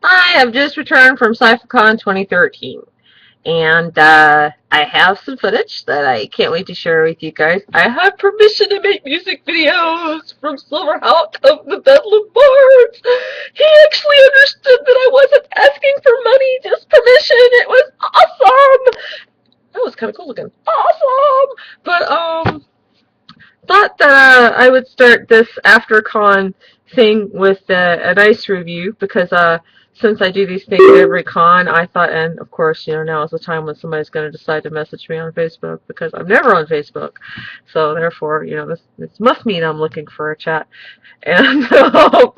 I have just returned from Cyphacon 2013, and I have some footage that I can't wait to share with you guys. I have permission to make music videos from Silverhawk of the Bedlam Bards. He actually understood that I wasn't asking for money, just permission. It was awesome. That was kind of cool looking. Awesome. But thought that I would start this after con thing with a nice review because since I do these things every con, I thought, and of course, now is the time when somebody's going to decide to message me on Facebook because I'm never on Facebook. So therefore, this must mean I'm looking for a chat. And so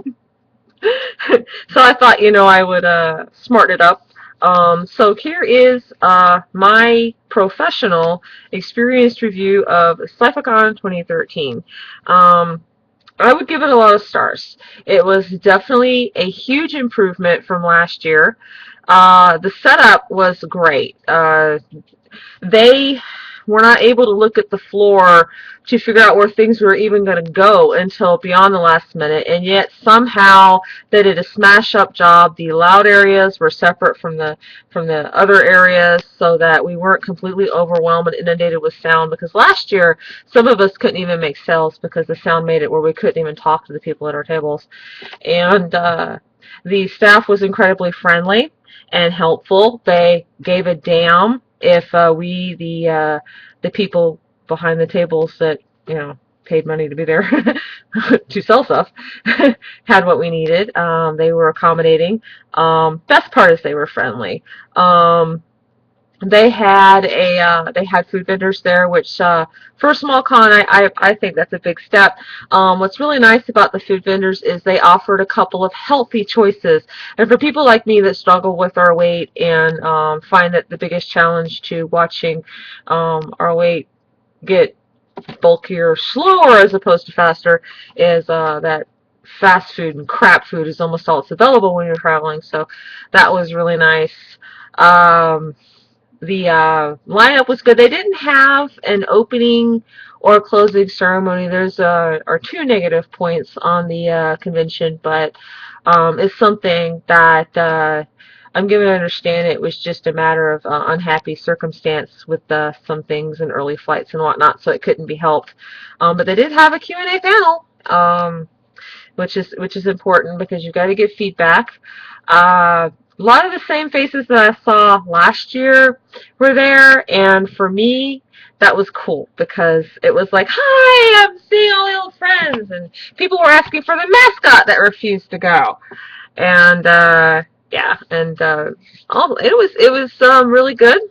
I thought, I would smarten it up. So here is my professional experienced review of Cyphacon 2013. Um, I would give it a lot of stars. It was definitely a huge improvement from last year. The setup was great. They were not able to look at the floor to figure out where things were even going to go until beyond the last minute, and yet somehow they did a smash up job. The loud areas were separate from the other areas so that we weren't completely overwhelmed and inundated with sound, because last year some of us couldn't even make sales because the sound made it where we couldn't even talk to the people at our tables. And the staff was incredibly friendly and helpful. They gave a damn if we, the people behind the tables that paid money to be there to sell stuff, had what we needed. They were accommodating. Best part is they were friendly. They had food vendors there, which for a small con, I think that's a big step. What's really nice about the food vendors is they offered a couple of healthy choices, and for people like me that struggle with our weight and find that the biggest challenge to watching our weight get bulkier slower as opposed to faster is that fast food and crap food is almost all that's available when you're traveling. So that was really nice. Um, the lineup was good. They didn't have an opening or closing ceremony. There's are two negative points on the convention, but it's something that I'm given to understand it was just a matter of unhappy circumstance with some things and early flights and whatnot, so it couldn't be helped. But they did have a Q&A panel, which is important because you've got to get feedback. A lot of the same faces that I saw last year were there, and for me, that was cool because it was like, hi, I'm seeing all the old friends, and people were asking for the mascot that refused to go, and yeah, and it was really good.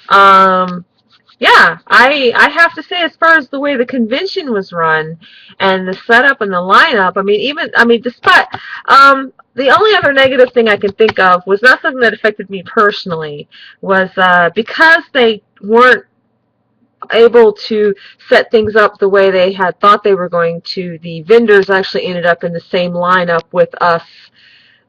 Um, yeah, I have to say, as far as the way the convention was run and the setup and the lineup, despite the only other negative thing I can think of was not something that affected me personally, was because they weren't able to set things up the way they had thought they were going to. The vendors actually ended up in the same lineup with us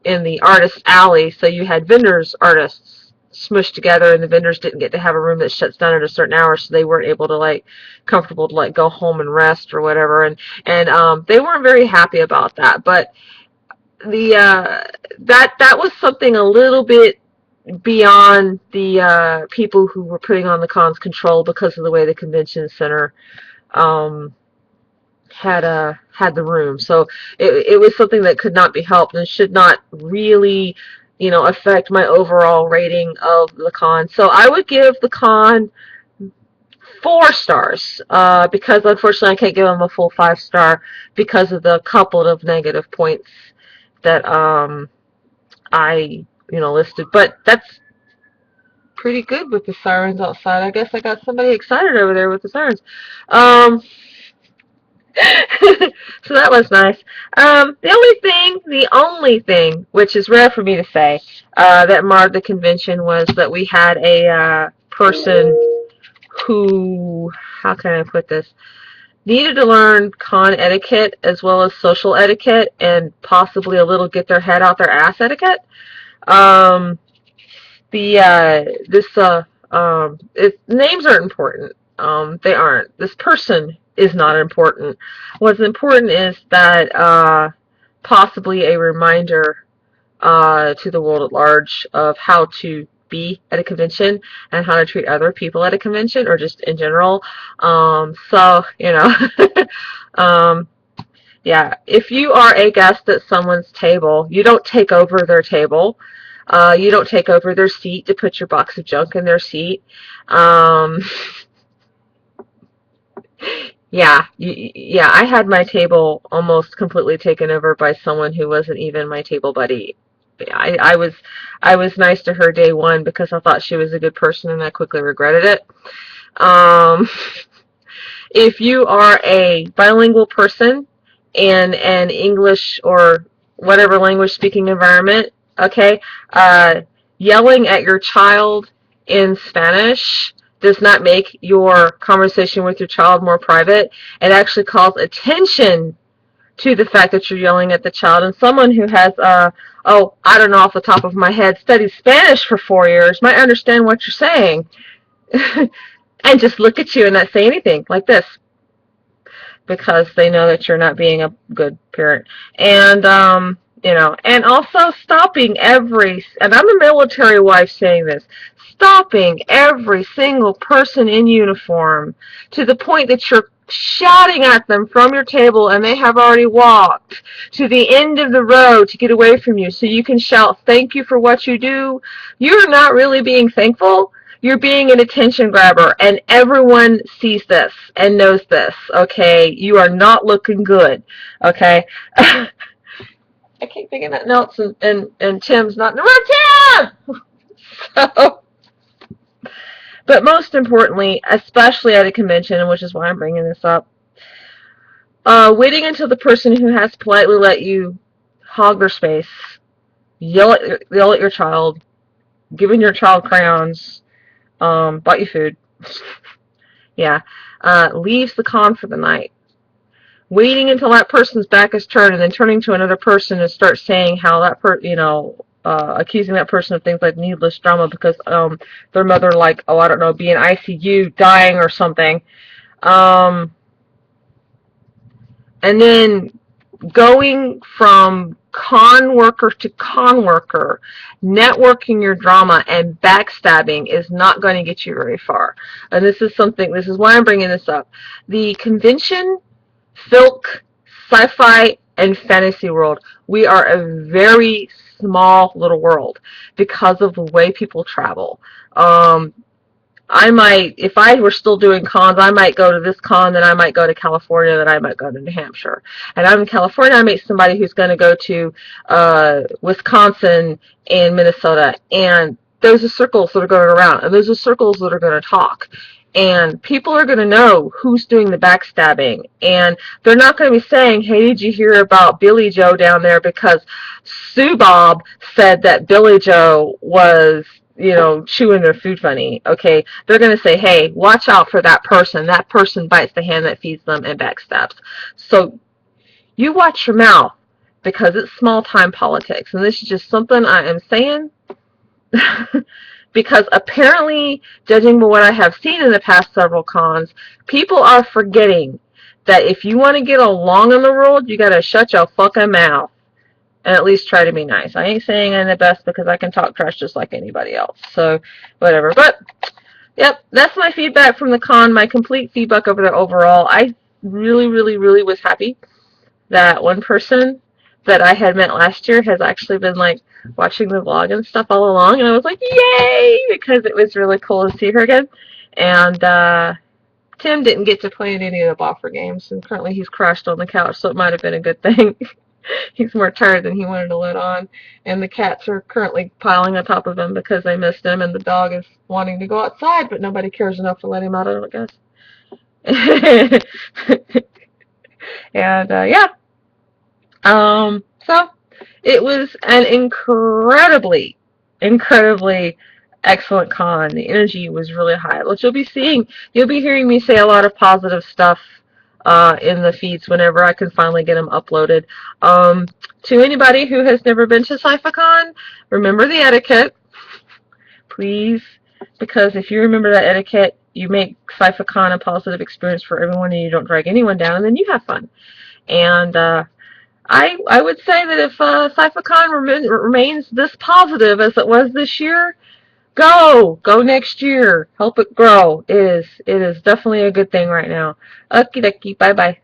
in the artist alley, so you had vendors, artists smushed together, and the vendors didn't get to have a room that shuts down at a certain hour, so they weren't able to comfortable to go home and rest or whatever, and they weren't very happy about that. But the that was something a little bit beyond the people who were putting on the con's control because of the way the convention center um, had the room. So it was something that could not be helped and should not really, affect my overall rating of the con. So I would give the con 4 stars because unfortunately I can't give them a full 5 star because of the couple of negative points that I listed. But that's pretty good with the sirens outside. I guess I got somebody excited over there with the sirens. Um, so that was nice. The only thing, which is rare for me to say, that marred the convention was that we had a person who, how can I put this, needed to learn con etiquette as well as social etiquette and possibly a little get their head out their ass etiquette. Um, the this names aren't important. They aren't. This person is not important. What's important is that possibly a reminder to the world at large of how to be at a convention and how to treat other people at a convention or just in general. So, you know, um, yeah, if you are a guest at someone's table, you don't take over their table. You don't take over their seat to put your box of junk in their seat. Um, yeah, I had my table almost completely taken over by someone who wasn't even my table buddy. I was nice to her day one because I thought she was a good person, and I quickly regretted it. Um, if you are a bilingual person in an English or whatever language speaking environment, okay, uh, yelling at your child in Spanish does not make your conversation with your child more private. It actually calls attention to the fact that you're yelling at the child. And someone who has, oh, I don't know off the top of my head, studied Spanish for 4 years might understand what you're saying and just look at you and not say anything like this, because they know that you're not being a good parent. And, you know, and also stopping and I'm a military wife saying this, stopping every single person in uniform to the point that you're shouting at them from your table and they have already walked to the end of the row to get away from you so you can shout thank you for what you do. You're not really being thankful. You're being an attention grabber, and everyone sees this and knows this, okay? You are not looking good, okay? I keep thinking that notes, and Tim's not in the room. Tim! So, but most importantly, especially at a convention, which is why I'm bringing this up, waiting until the person who has politely let you hog their space, yell at your child, giving your child crayons, bought you food, yeah, leaves the con for the night. Waiting until that person's back is turned and then turning to another person and start saying how that accusing that person of things like needless drama because their mother, like, oh, I don't know, be in ICU, dying or something. And then going from con worker to con worker, networking your drama and backstabbing is not going to get you very far. And this is why I'm bringing this up. The convention, Filk, sci-fi, and fantasy world, we are a very small little world because of the way people travel. I might, if I were still doing cons, I might go to this con, then I might go to California, then I might go to New Hampshire. And I'm in California, I meet somebody who's going to go to Wisconsin and Minnesota. And those are circles that are going around, and those are circles that are going to talk. And people are going to know who's doing the backstabbing. And they're not going to be saying, hey, did you hear about Billy Joe down there? Because Sue Bob said that Billy Joe was, you know, chewing their food funny. Okay, they're going to say, hey, watch out for that person. That person bites the hand that feeds them and backstabs. So you watch your mouth because it's small-time politics. And this is just something I am saying because apparently, judging by what I have seen in the past several cons, people are forgetting that if you want to get along in the world, you got to shut your fucking mouth and at least try to be nice. I ain't saying I'm the best because I can talk trash just like anybody else. So, whatever. But, yep, that's my feedback from the con, my complete feedback over the overall. I really, really, really was happy that one person that I had met last year has actually been, like, watching the vlog and stuff all along. And I was like, yay! Because it was really cool to see her again. And, Tim didn't get to play in any of the Boffer games, and currently he's crashed on the couch, so it might have been a good thing. He's more tired than he wanted to let on, and the cats are currently piling on top of him because they missed him, and the dog is wanting to go outside, but nobody cares enough to let him out, I guess. And, yeah. So, it was an incredibly excellent con. The energy was really high. Which you'll be hearing me say a lot of positive stuff in the feeds whenever I can finally get them uploaded. To anybody who has never been to Cyphacon, remember the etiquette, please, because if you remember that etiquette, you make Cyphacon a positive experience for everyone, and you don't drag anyone down, and then you have fun. And I would say that if Cyphacon remains this positive as it was this year, go next year. Help it grow. It is definitely a good thing right now. Okie dokie. Bye bye.